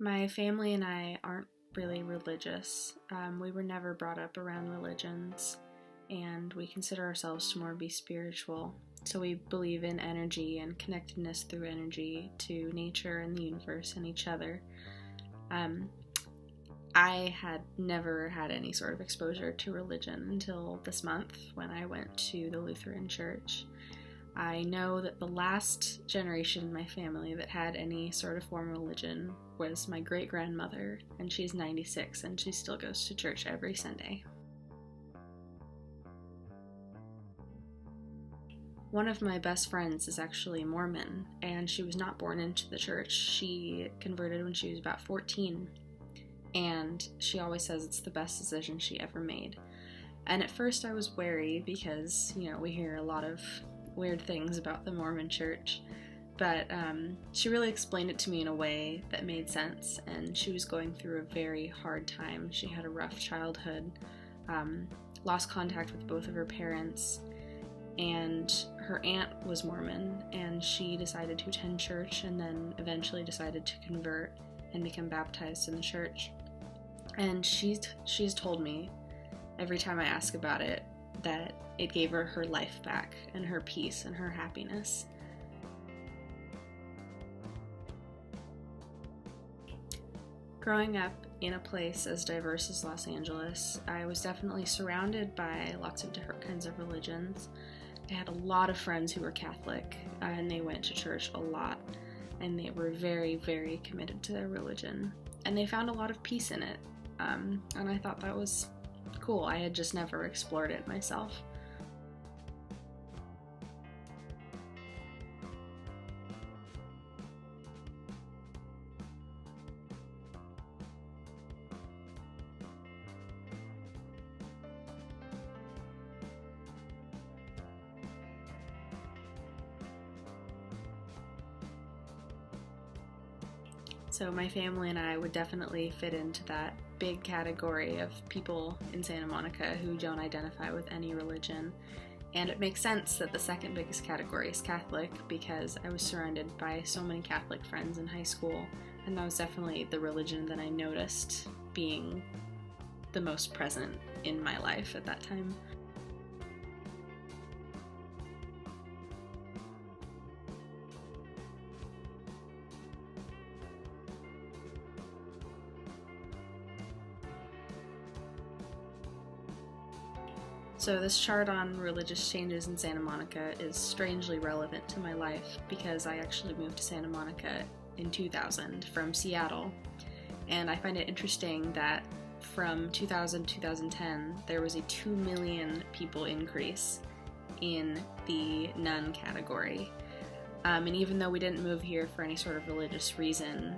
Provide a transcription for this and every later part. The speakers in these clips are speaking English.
My family and I aren't really religious. We were never brought up around religions, and we consider ourselves to more be spiritual. So we believe in energy and connectedness through energy to nature and the universe and each other. I had never had any sort of exposure to religion until this month when I went to the Lutheran church. I know that the last generation in my family that had any sort of form of religion was my great-grandmother, and she's 96 and she still goes to church every Sunday. One of my best friends is actually Mormon, and she was not born into the church. She converted when she was about 14, and she always says it's the best decision she ever made. And at first I was wary because, we hear a lot of weird things about the Mormon church, but she really explained it to me in a way that made sense, and she was going through a very hard time. She had a rough childhood, lost contact with both of her parents, and her aunt was Mormon, and she decided to attend church and then eventually decided to convert and become baptized in the church. And she's told me every time I ask about it that it gave her her life back and her peace and her happiness. Growing up in a place as diverse as Los Angeles, I was definitely surrounded by lots of different kinds of religions. I had a lot of friends who were Catholic, and they went to church a lot, and they were very, very committed to their religion, and they found a lot of peace in it, and I thought that was cool. I had just never explored it myself. So my family and I would definitely fit into that big category of people in Santa Monica who don't identify with any religion. And it makes sense that the second biggest category is Catholic, because I was surrounded by so many Catholic friends in high school, and that was definitely the religion that I noticed being the most present in my life at that time. So this chart on religious changes in Santa Monica is strangely relevant to my life because I actually moved to Santa Monica in 2000 from Seattle, and I find it interesting that from 2000 to 2010 there was a 2 million people increase in the none category. And even though we didn't move here for any sort of religious reason,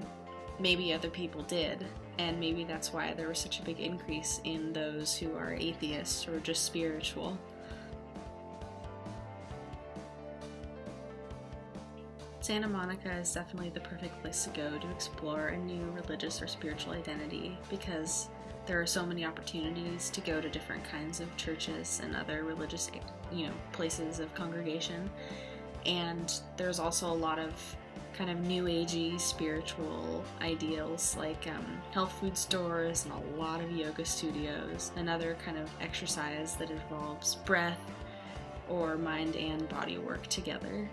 maybe other people did, and maybe that's why there was such a big increase in those who are atheists or just spiritual. Santa Monica is definitely the perfect place to go to explore a new religious or spiritual identity, because there are so many opportunities to go to different kinds of churches and other religious, places of congregation. And there's also a lot of kind of new agey spiritual ideals like health food stores and a lot of yoga studios and other kind of exercise that involves breath or mind and body work together.